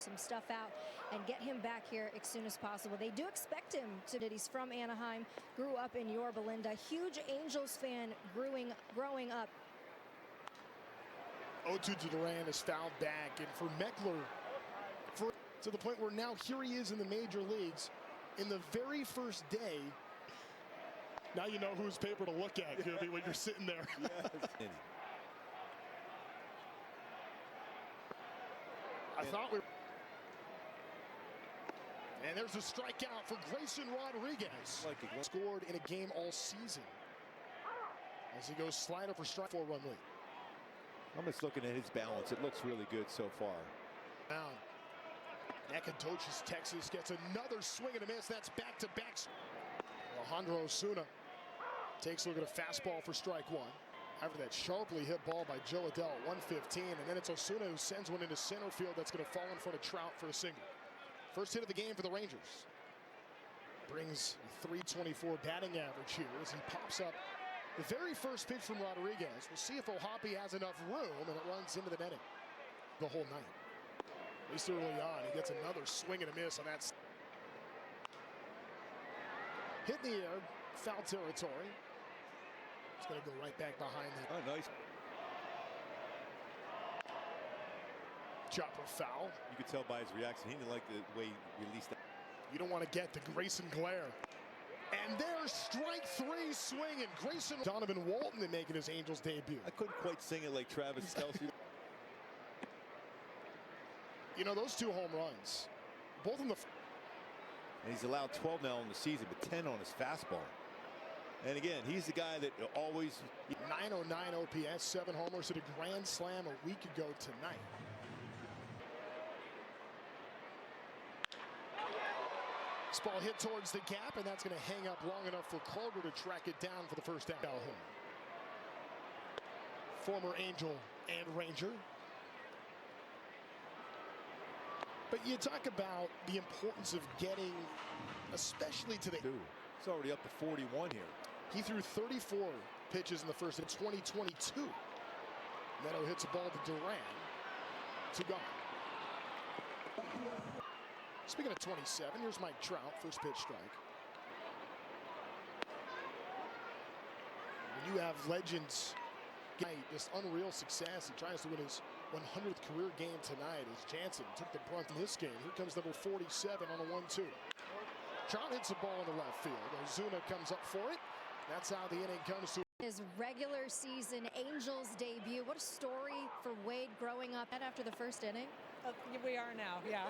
some stuff out and get him back here as soon as possible. They do expect him to. He's from Anaheim, grew up in Yorba Linda, huge Angels fan growing up. 0-2 to Duran is fouled back, and for Meckler, to the point where now here he is in the major leagues in the very first day. Now you know whose paper to look at, Kirby, when you're sitting there. Yes. I thought we were. And there's a strikeout for Grayson Rodriguez. Scored in a game all season. As he goes slider for strike, 4-run lead. I'm just looking at his balance. It looks really good so far. Down. Nacogdoches, Texas gets another swing and a miss. That's back-to-back. Alejandro Osuna takes a look at a fastball for strike one. After that sharply hit ball by Joe Adell at 115, and then it's Osuna who sends one into center field that's going to fall in front of Trout for a single. First hit of the game for the Rangers. Brings a 324 batting average here as he pops up the very first pitch from Rodriguez. We'll see if Ohapi has enough room, and it runs into the netting the whole night. At least early on, he gets another swing and a miss on that. Hit in the air, foul territory. It's going to go right back behind that. Oh, nice. Chopper foul. You could tell by his reaction, he didn't like the way he released that. You don't want to get the Grayson glare. And there's strike three swinging. Grayson. Donovan Walton in making his Angels debut. I couldn't quite sing it like Travis Kelce. You know, those two home runs, both in the. And he's allowed 12 now in the season, but 10 on his fastball. And again, he's the guy that always. 909 OPS, 7 homers, hit a grand slam a week ago tonight. This ball hit towards the gap, and that's going to hang up long enough for Calder to track it down for the first down. Calhoun, former Angel and Ranger. But you talk about the importance of getting, especially to the. It's already up to 41 here. He threw 34 pitches in the first in 2022. Neto hits a ball to Duran. 2 gone. Speaking of 27, here's Mike Trout, first pitch strike. When you have legends, just unreal success. He tries to win his 100th career game tonight as Jansen took the brunt in this game. Here comes number 47 on a 1-2. Trout hits the ball in the left field. Ozuna comes up for it. That's how the inning comes to his regular season Angels debut. What a story for Wade growing up. And after the first inning. We are now, yeah.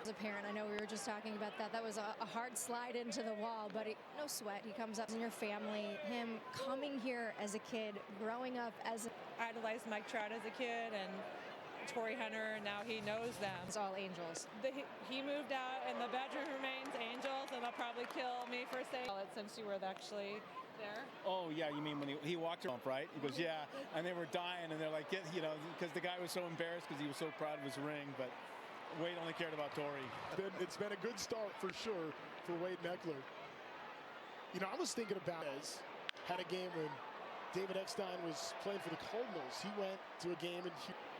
As a parent, I know we were just talking about that. That was a hard slide into the wall, but no sweat. He comes up in your family. Him coming here as a kid, growing up as I idolized Mike Trout as a kid and Torrey Hunter, and now he knows them. It's all Angels. He moved out, and the bedroom remains Angels, and they'll probably kill me for saying it since you were actually there. Oh, yeah, you mean when he walked around, right? He goes, yeah, and they were dying, and they're like, you know, because the guy was so embarrassed because he was so proud of his ring, but Wade only cared about Torrey. It's been a good start for sure for Wade Meckler. You know, I was thinking about had a game when David Eckstein was playing for the Cardinals. He went to a game in Houston.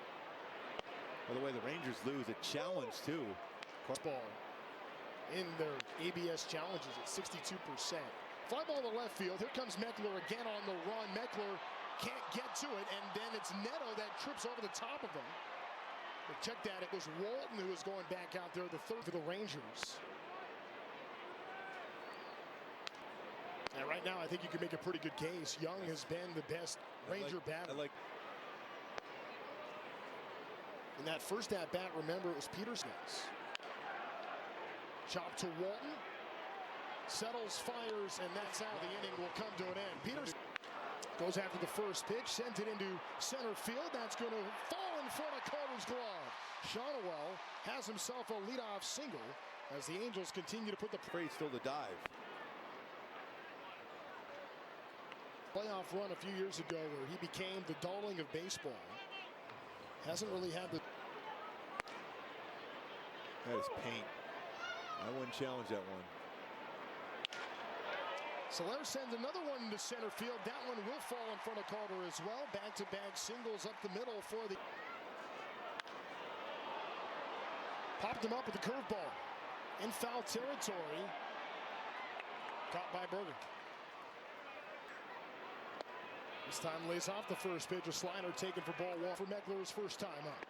By the way, the Rangers lose a challenge, too. Ball in their ABS challenges at 62%. Fly ball to left field. Here comes Meckler again on the run. Meckler can't get to it, and then it's Neto that trips over the top of him. But check that. It was Walton who was going back out there, the third for the Rangers. And right now, I think you can make a pretty good case. Young has been the best Ranger batter. In that first at-bat, remember, it was Peterson's. Chop to Walton. Settles, fires, and that's how the inning will come to an end. Peterson goes after the first pitch, sends it into center field. That's going to fall in front of Calder's glove. Shonowell has himself a leadoff single as the Angels continue to put the afraid still to dive. Playoff run a few years ago where he became the darling of baseball. Hasn't really had the. That is paint. I wouldn't challenge that one. Soler sends another one into center field. That one will fall in front of Calder as well. Back-to-back singles up the middle for the. Popped him up with the curveball. In foul territory. Caught by Berger. This time lays off the first pitch. A slider taken for ball one for Meckler's first time up.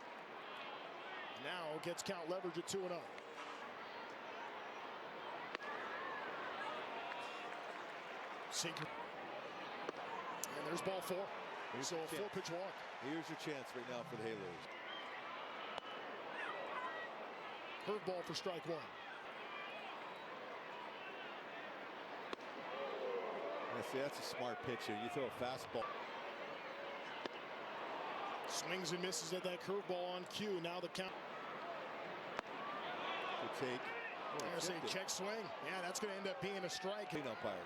Now gets count leverage at 2-0. Sinker. And there's ball four. So a 4-pitch walk. Here's your chance right now for the Halos. Curveball for strike one. See, that's a smart pitch here. You throw a fastball. Swings and misses at that curveball on cue. Now the count. Good take. There's a check swing. Yeah, that's going to end up being a strike. Clean umpire.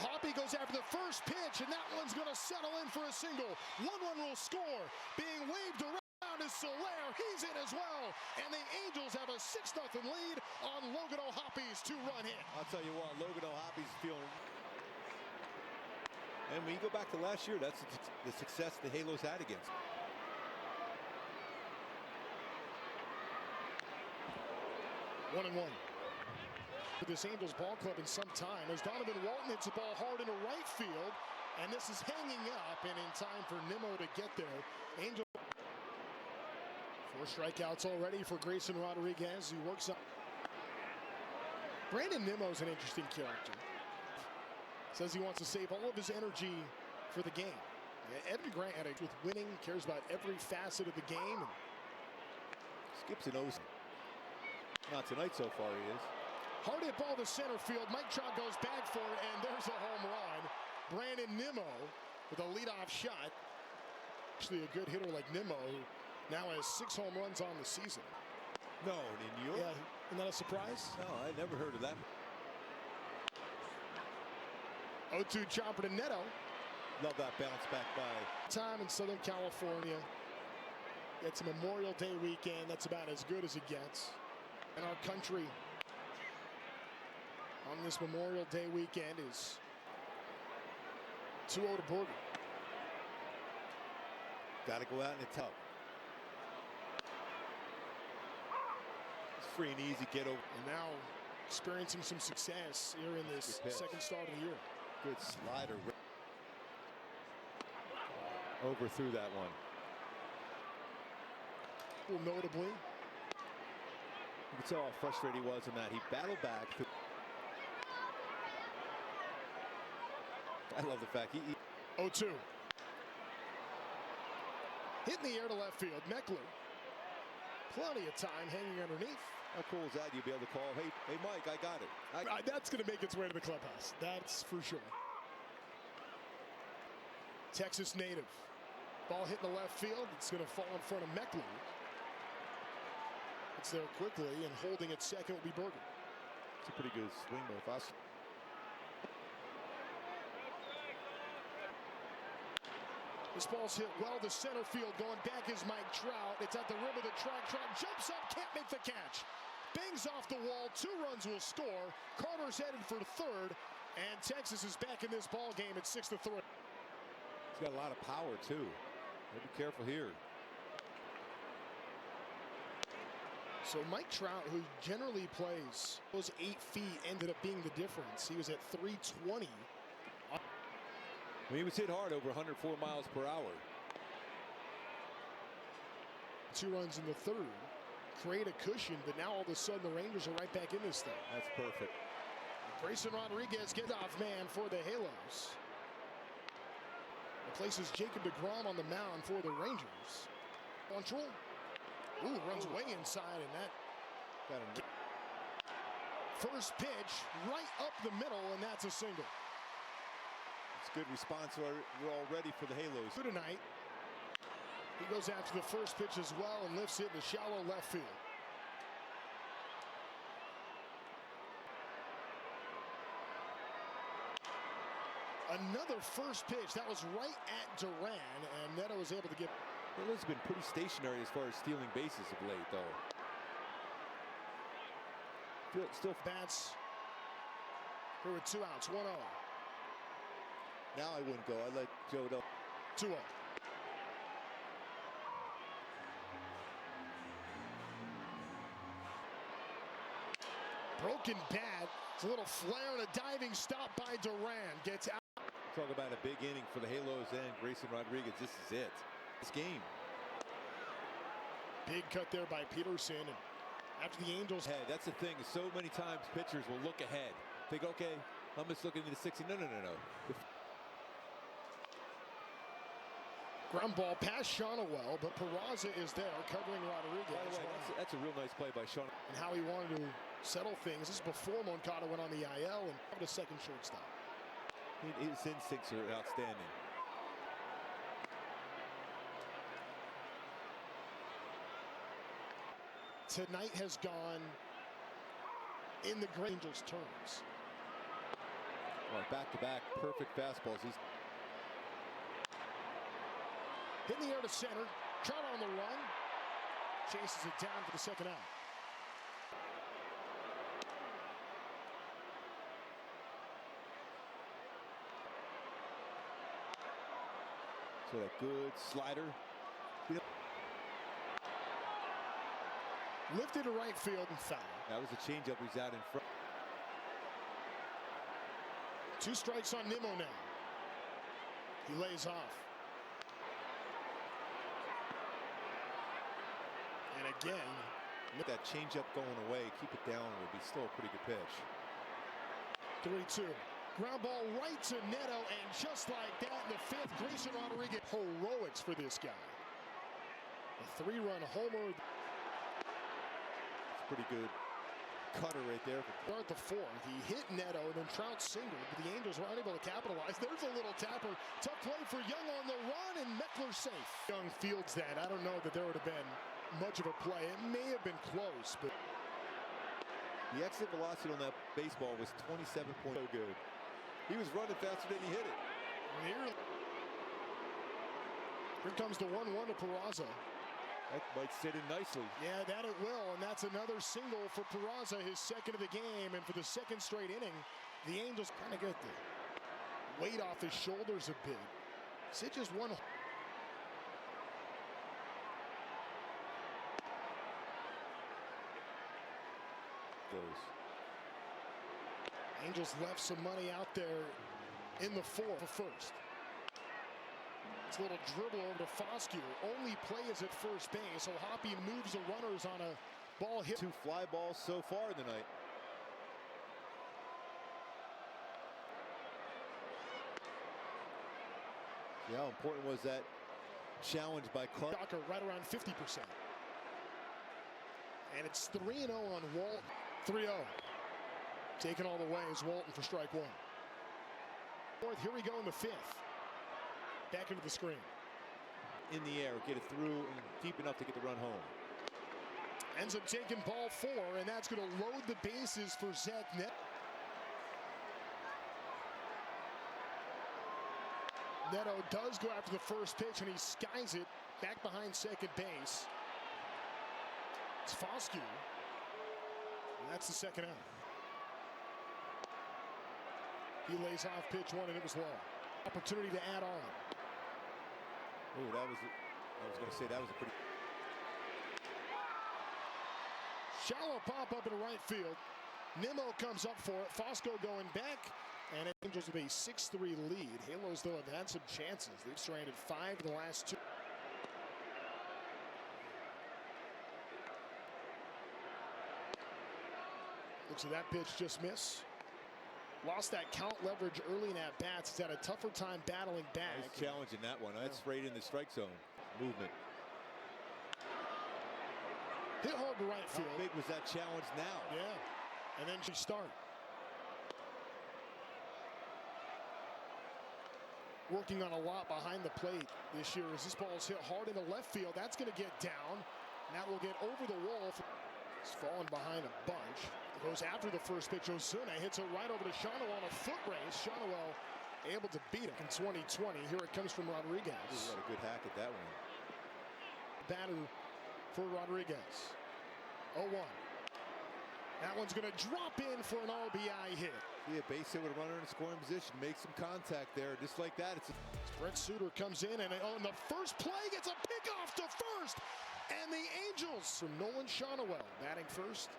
Hoppy goes after the first pitch, and that one's going to settle in for a single. 1 run will score. Being waved around is Soler. He's in as well. And the Angels have a 6-0 lead on Logan O'Hoppy's 2-run hit. I'll tell you what, Logan O'Hoppy's feeling. And when you go back to last year, that's the success the Halos had against. One and one. For this Angels ball club in some time, as Donovan Walton hits the ball hard into right field, and this is hanging up, and in time for Nimmo to get there. Angel. 4 strikeouts already for Grayson Rodriguez. He works up. Brandon Nimmo's an interesting character. Says he wants to save all of his energy for the game. Evan Grant had with winning, cares about every facet of the game. Skips an O's. Not tonight so far, he is. Hard hit ball to center field. Mike Trout goes back for it, and there's a home run. Brandon Nimmo with a leadoff shot. Actually, a good hitter like Nimmo, who now has 6 home runs on the season. No, in New York? Yeah, isn't that a surprise? No, I never heard of that. 0-2 chopper to Neto. Love that bounce back by. Time in Southern California. It's a Memorial Day weekend. That's about as good as it gets in our country. On this Memorial Day weekend is 2-0 to Berger. Got to go out in the top. It's free and easy get over. And now experiencing some success here in this second start of the year. Good slider. Overthrew that one. Well, notably, you can tell how frustrated he was in that. He battled back. I love the fact he 0-2. Hit in the air to left field. Meckler. Plenty of time hanging underneath. How cool is that? You'll be able to call, hey Mike, I got it. That's going to make its way to the clubhouse. That's for sure. Texas native. Ball hit in the left field. It's going to fall in front of Meckler. It's there quickly, and holding at second will be Berger. It's a pretty good swing by us. This ball's hit well to center field. Going back is Mike Trout. It's at the rim of the track. Trout jumps up, can't make the catch. Bangs off the wall. 2 runs will score. Carter's headed for third, and Texas is back in this ball game at 6-3. He's got a lot of power too. Be careful here. So Mike Trout, who generally plays those 8 feet, ended up being the difference. He was at 320. He was hit hard, over 104 miles per hour. 2 runs in the third. Create a cushion, but now all of a sudden the Rangers are right back in this thing. That's perfect. Grayson Rodriguez gets off man for the Halos. Replaces Jacob deGrom on the mound for the Rangers. Control. Ooh, runs way inside, and that Got him. first pitch right up the middle, and that's a single. It's good response. We're all ready for the Halos. Good tonight. He goes after the first pitch as well and lifts it in the shallow left field. Another first pitch. That was right at Duran, and Neto was able to get. Halos have been pretty stationary as far as stealing bases of late, though. Still Bats. Here with 2 outs, 1-0. now I wouldn't go. I'd let Joe Del. 2-0. Broken bat. It's a little flare and a diving stop by Duran. Gets out. Talk about a big inning for the Halos and Grayson Rodriguez. This is it. This game. Big cut there by Peterson. And after the Angels. Hey, that's the thing. So many times pitchers will look ahead. Think, okay, I'm just looking into 60. No. Ground ball past Shonowell, but Peraza is there covering Rodriguez. By the way, that's a real nice play by Sean. And how he wanted to settle things. This is before Moncada went on the IL and had a second shortstop. His instincts are outstanding. Tonight has gone in the Angels' terms. Back-to-back perfect fastballs. He's hit in the air to center. Trout on the run. Chases it down for the second out. So that good slider. Lifted to right field and foul. That was a changeup. He's out in front. 2 strikes on Nimmo now. He lays off. And again, With that changeup going away, keep it down, would be still a pretty good pitch. 3-2. Ground ball right to Neto, and just like that in the 5th, Grayson Rodriguez. Heroics for this guy. A 3-run homer. It's pretty good cutter right there. Start the 4th. He hit Neto, and then Trout singled, but the Angels were unable to capitalize. There's a little tapper. Tough play for Young on the run, and Meckler safe. Young fields that. I don't know that there would have been much of a play. It may have been close, but the exit velocity on that baseball was 27 points. So good. He was running faster than he hit it. Nearly. Here comes the 1-1 to Peraza. That might sit in nicely. Yeah, that it will, and that's another single for Peraza, his second of the game, and for the second straight inning, the Angels kind of get the weight off his shoulders a bit. Sid just won. Goes. Angels left some money out there in the 4th for first. It's a little dribble over to Foscue. Only play is at first base, so Hoppy moves the runners on a ball hit. 2 fly balls so far in the night. See how important was that challenge by Clark? Docker right around 50%. And it's 3-0 on Walton. 3-0. Taken all the way is Walton for strike 1. 4th, here we go in the 5th. Back into the screen. In the air, get it through and deep enough to get the run home. Ends up taking ball 4, and that's going to load the bases for Zach Neto. Neto does go after the first pitch, and he skies it back behind second base. It's Foscue. And that's the second out. He lays off pitch 1, and it was low. Opportunity to add on. Oh, I was going to say that was a pretty Shallow pop up in right field. Nimmo comes up for it. Fosco going back, and Angels with a 6-3 lead. Halos, though, have had some chances. They've stranded 5 in the last 2. Looks like that pitch just missed. Lost that count leverage early in at bats. He's had a tougher time battling back. nice challenge in that one. That's right in the strike zone. Movement. Hit hard to right How field. big was that challenge now? Yeah, and then she start. Working on a lot behind the plate this year as this ball's hit hard into left field. That's going to get down. And that will get over the wall. He's fallen behind a bunch. Goes after the first pitch. Ozuna hits it right over to Shonowell on a foot race. Shonowell able to beat it in 2020. Here it comes from Rodriguez. He's got a good hack at that one. Batter for Rodriguez. 0-1. That one's going to drop in for an RBI hit. Yeah, base hit with a runner in scoring position. Make some contact there. Just like that. Brent Suter comes in, and on the first play gets a pickoff to first. And the Angels from Nolan Shonowell batting first.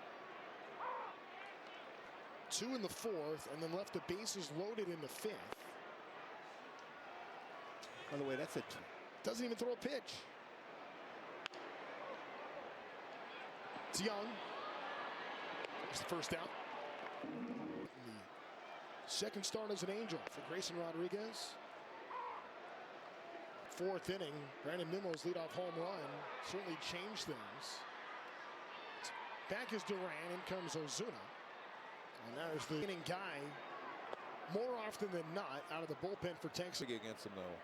2 in the 4th, and then left the bases loaded in the 5th. By the way, that's a Doesn't even throw a pitch. It's Young. There's the first out. The second start as an Angel for Grayson Rodriguez. 4th inning, Brandon Nimmo's leadoff home run certainly changed things. Back is Duran, in comes Ozuna. And there's the inning guy, more often than not, out of the bullpen for Texas. against him, though.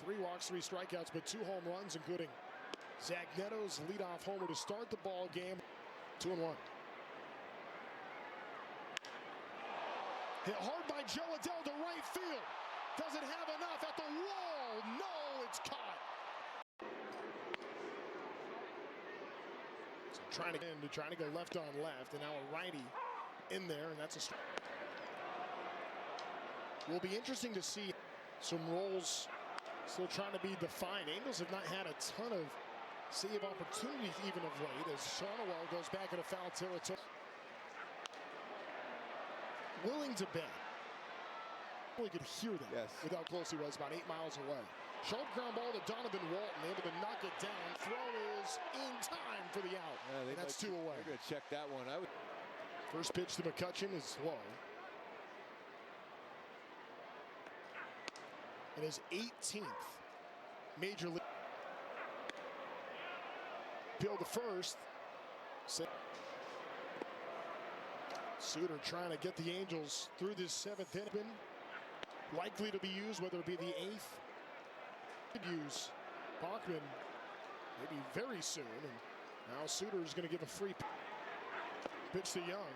3 walks, 3 strikeouts, but 2 home runs, including Zach Neto's leadoff homer to start the ball game. 2-1. Hit hard by Joe Adele to right field. Doesn't have enough at the wall. No, it's caught. So trying to go left on left, and now a righty in there, and that's a strike. Will be interesting to see some roles still trying to be defined. Angels have not had a ton of save opportunities even of late as Shonowell goes back into foul territory. Willing to bet. We could hear that with how close he was, about 8 miles away. Sharp ground ball to Donovan Walton, able to knock it down. Throw is in time for the out. And that's 2 away. They're going to check that one. First pitch to McCutchen is low. And his 18th major league. Appeal to first. Suter trying to get the Angels through this 7th inning. Likely to be used, whether it be the 8th. Could use Bachman maybe very soon. And now Suter is going to give a free pitch to Young.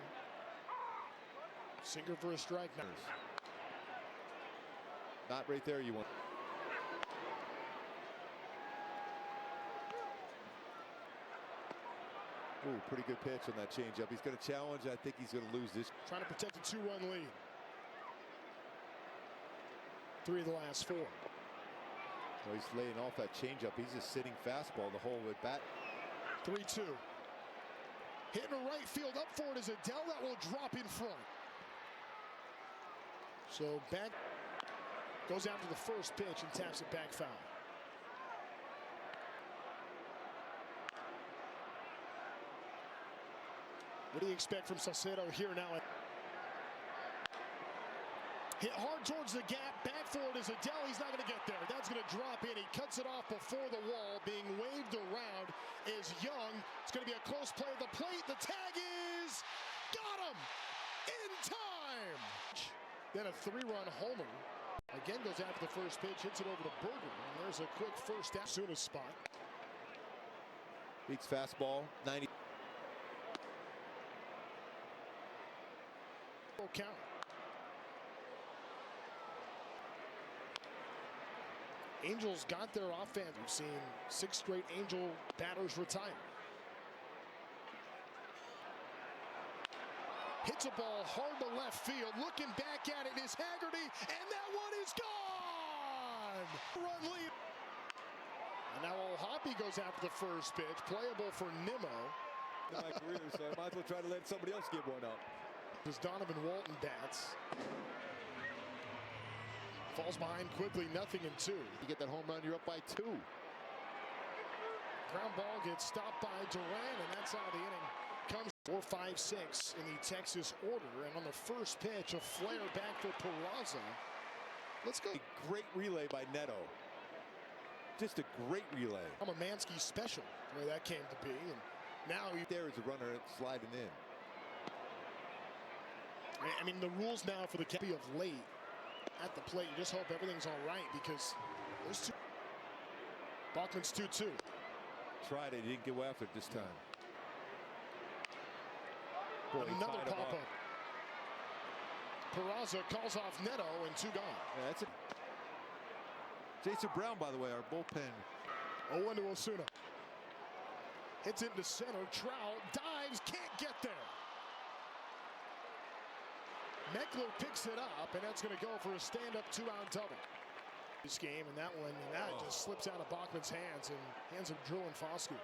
Sinker for a strike. Not right there, you want. Ooh, pretty good pitch on that changeup. He's going to challenge. I think he's going to lose this. Trying to protect a 2-run lead. 3 of the last 4. Well, he's laying off that changeup. He's just sitting fastball the whole at bat. 3-2. Hitting a right field, up for it is Adele. That will drop in front. So back goes after the first pitch and taps it back foul. What do you expect from Salcedo here now? Hit hard towards the gap. Back for it is Adele. He's not going to get there. That's going to drop in. He cuts it off before the wall. Being waved around is Young. It's going to be a close play at the plate. The tag is got him in time. Then a 3-run homer. Again goes after the first pitch. Hits it over to Berger. And there's a quick first down. Soonest spot. Beats fastball. 90. Count. Angels got their offense. We've seen 6 straight Angel batters retire. Hits a ball hard to left field. Looking back at it is Haggerty, and that one is gone. Run lead. And now old Hoppy goes after the first pitch. Playable for Nimmo. In my career, so I might as well try to let somebody else give one up. As Donovan Walton bats. Falls behind quickly, 0-2. You get that home run, you're up by 2. Ground ball gets stopped by Duran, and that's how the inning comes. 4-5-6 in the Texas order, and on the first pitch, a flare back for Peraza. Let's go. A great relay by Neto. Just a great relay. I'm a Mansky special, where that came to be, and now there is a runner sliding in. I mean, the rules now for the Cappy of late at the plate, you just hope everything's all right because those two. Bachman's 2-2. Tried it, he didn't go after it this time. Boy, another pop-up. Peraza calls off Neto and 2 gone. Yeah, that's it. Jason Brown, by the way, our bullpen. 0-1 to Osuna. Hits into center. Trout dives, can't get there. Meckler picks it up, and that's going to go for a stand-up 2-out double. This game, and that just slips out of Bachman's hands and hands of Drew and Foscue.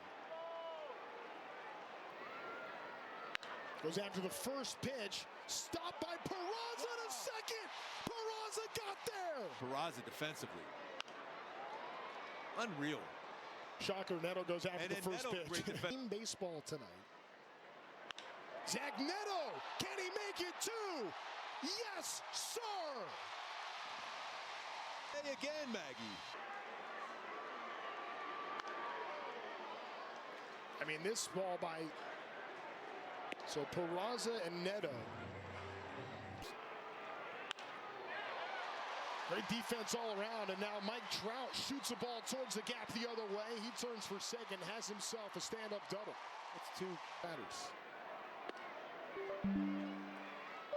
Goes after the first pitch. Stopped by Peraza in a second. Peraza got there. Peraza defensively. Unreal. Shocker, Neto goes after And the then first Neto, pitch. great defense. In baseball tonight. Zach Neto, can he make it too? Yes, sir. Hey again, Maggie. I mean, this ball by so Peraza and Neto. Great defense all around, and now Mike Trout shoots the ball towards the gap the other way. He turns for second, has himself a stand-up double. That's 2 batters.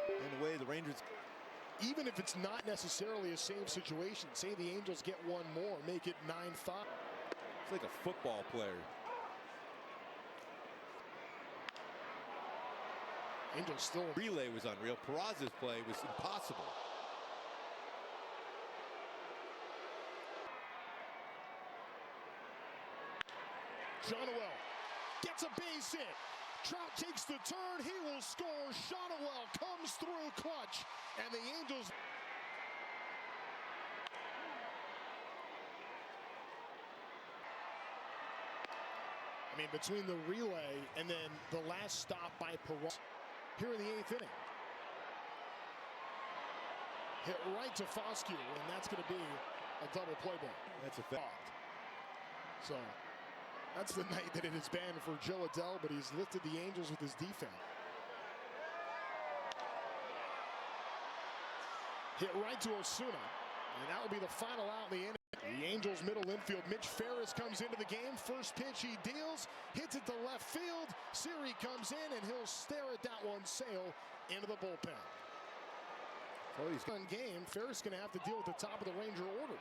In a way, the Rangers, Even if it's not necessarily a same situation, say the Angels get one more, make it 9-5. it's like a football player. Angels still. Relay was unreal. Peraza's play was impossible. Shonowell gets a base hit. Trout takes the turn. He will score. Shonowell comes through clutch. And the Angels. I mean, between the relay and then the last stop by Peraza here in the 8th inning. Hit right to Foscue, and that's going to be a double play ball. That's a fact. So that's the night that it has been for Joe Adell, but he's lifted the Angels with his defense. Hit right to Osuna, and that will be the final out in the inning. The Angels middle infield, Mitch Ferris comes into the game. First pitch he deals, hits it to left field. Siri comes in, and he'll stare at that one sail into the bullpen. Oh, he's Fun game. Ferris going to have to deal with the top of the Ranger order.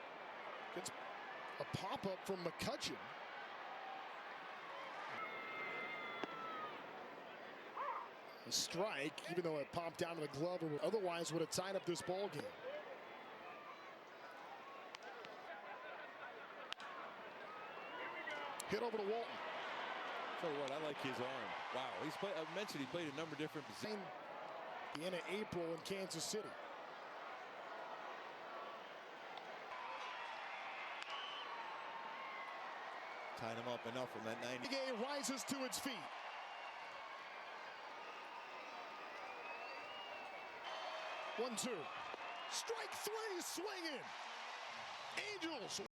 Gets a pop-up from McCutcheon. A strike, even though it popped down to the glove, or otherwise would have tied up this ball game. Hit over to Walton. Tell you what, I like his arm. Wow, he's played. I mentioned he played a number of different positions. The end of April in Kansas City. Tied him up enough from that 90. Big A rises to its feet. One, two. Strike three, swinging. Angels